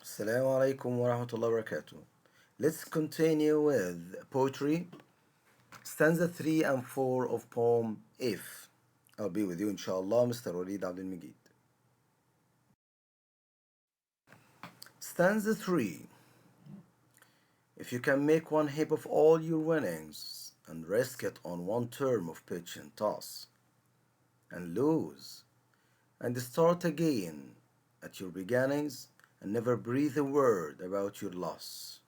Assalamu alaikum wa rahmatullahi wa barakatuh. Let's continue with poetry. Stanza 3 and 4 of poem If. I'll be with you inshallah, Mr. Waleed Abdul Majid. Stanza 3. If you can make one heap of all your winnings and risk it on one term of pitch and toss and lose and start again at your beginnings and never breathe a word about your loss.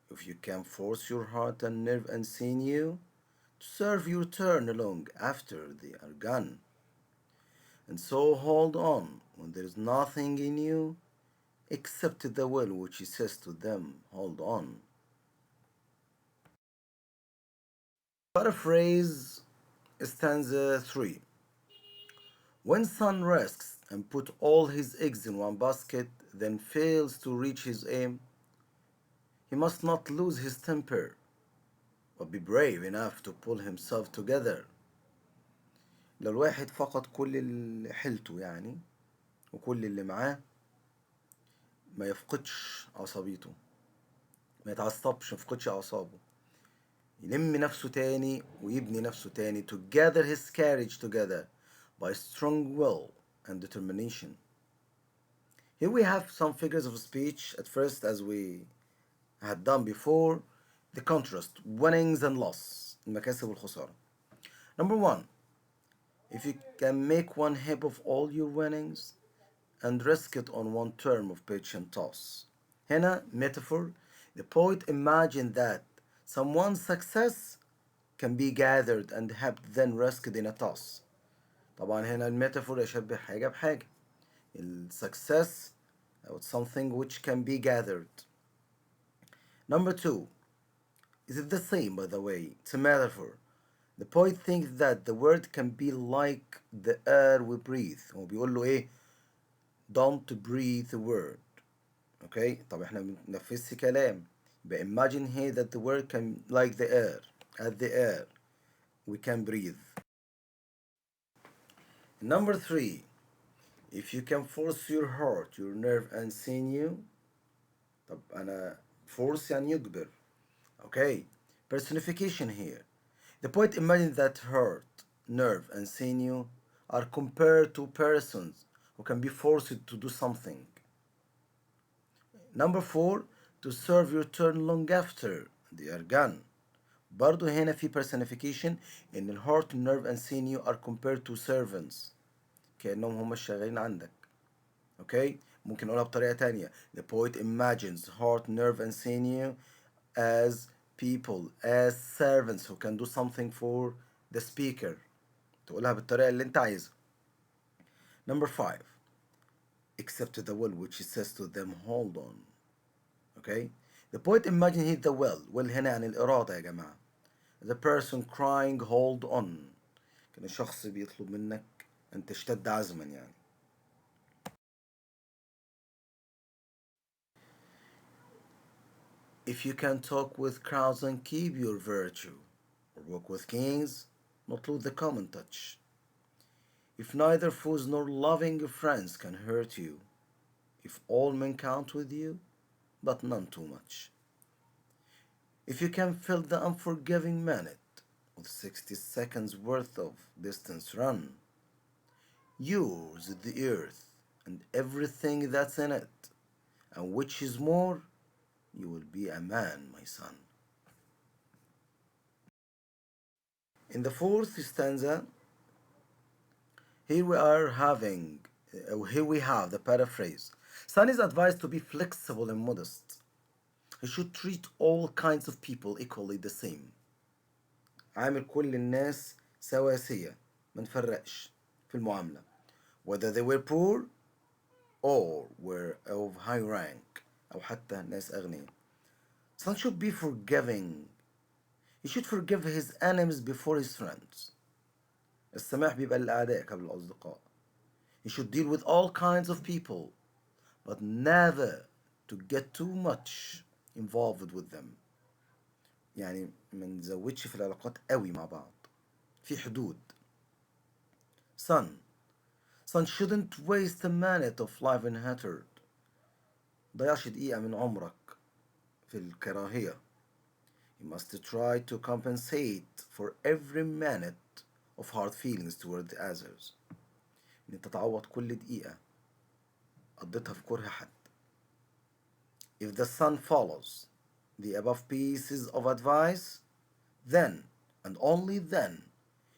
If you can force your heart and nerve and sinew to serve your turn long after they are gone, and so hold on when there is nothing in you except the will which says to them, hold on. Paraphrase stanza 3. When sun risks and put all his eggs in one basket, then fails to reach his aim, he must not lose his temper, but be brave enough to pull himself together. لو الواحد فقد كل اللي حيلته يعني وكل اللي معاه ما يفقدش عصبيته، ما يتعصبش، ما يفقدش أعصابه، يلم نفسه تاني ويبني نفسه تاني to gather his courage together by strong will and determination. Here we have some figures of speech at first as we had done before, the contrast, winnings and loss, المكاسب والخسارة. Number one, if you can make one heap of all your winnings and risk it on one term of pitch and toss. هنا metaphor, the poet imagined that someone's success can be gathered and helped then risked in a toss. طبعا هنا الميتافور يشبه حاجة بحاجة. الsuccess or something which can be gathered. Number two, is it the same by the way? It's a metaphor. The poet thinks that the word can be like the air we breathe. هو بيقول له ايه؟ Don't breathe the word. Okay, طب احنا بننفذش كلام. But imagine here that the word can like the air. As the air we can breathe. Number three, if you can force your heart, your nerve and sinew. طب أنا force يعني يجبر. Okay, personification here. The poet imagines that heart, nerve and sinew are compared to persons who can be forced to do something. Number four, to serve your turn long after they are gone. برضو هنا في personification إن ال heart, nerve and sinew are compared to servants كأنهم هم الشغالين عندك. Okay, ممكن نقولها بطريقة تانية. The poet imagines heart, nerve and sinew as people, as servants who can do something for the speaker. تقولها بالطريقة اللي انت عايزها. Number five, except the will which says to them hold on. Okay, the poet imagines here the will هنا يعني الإرادة يا جماعة. The person crying hold on. كان الشخص بيطلب منك أن تشتد عزما يعني. If you can talk with crowds and keep your virtue, or walk with kings, not lose the common touch. If neither foes nor loving friends can hurt you, if all men count with you, but none too much. If you can fill the unforgiving minute with 60 seconds worth of distance run, yours is the earth and everything that's in it, and which is more, you will be a man, my son. In the fourth stanza, here we have the paraphrase. Son is advised to be flexible and modest. He should treat all kinds of people equally the same. عامل كل الناس سواسية ما نفرقش في المعاملة whether they were poor or were of high rank أو حتى ناس أغنياء. Son should be forgiving. He should forgive his enemies before his friends. السماح بيبقى للأعداء قبل الأصدقاء. He should deal with all kinds of people but never to get too much involved with them. يعني ما نزودش في العلاقات قوي مع بعض. في حدود. Son shouldn't waste a minute of life unuttered. ضيعش دقيقة من عمرك في الكراهية. You must try to compensate for every minute of hard feelings toward the others. إن أنت تعوض كل دقيقة قضيتها في كره حد. If the son follows the above pieces of advice, then and only then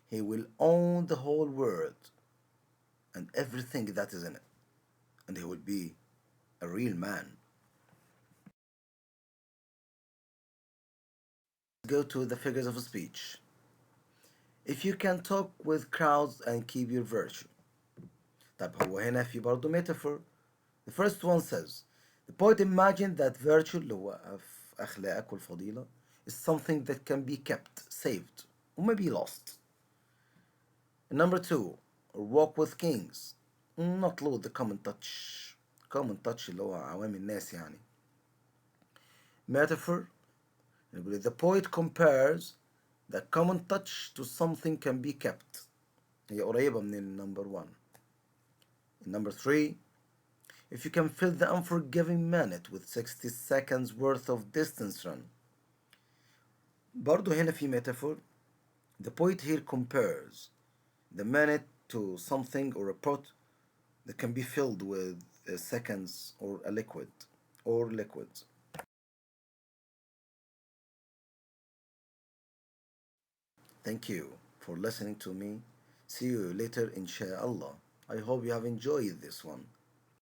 he will own the whole world and everything that is in it, and he will be a real man. Go to the figures of speech. If you can talk with crowds and keep your virtue. طب هو هنا في برضه metaphor. The first one says, the poet imagined that virtue اللي هو في أخلاقك والفضيلة is something that can be kept, saved, or maybe lost. And number two, or walk with kings, not lose the common touch. Common touch اللي هو عوام الناس يعني. Metaphor, the poet compares the common touch to something can be kept. هي قريبة من number one. And number three, if you can fill the unforgiving minute with 60 seconds worth of distance run. برضو هنا في metaphor. The poet here compares the minute to something or a pot that can be filled with seconds or a liquid or liquids. Thank you for listening to me. See you later, inshallah. I hope you have enjoyed this one.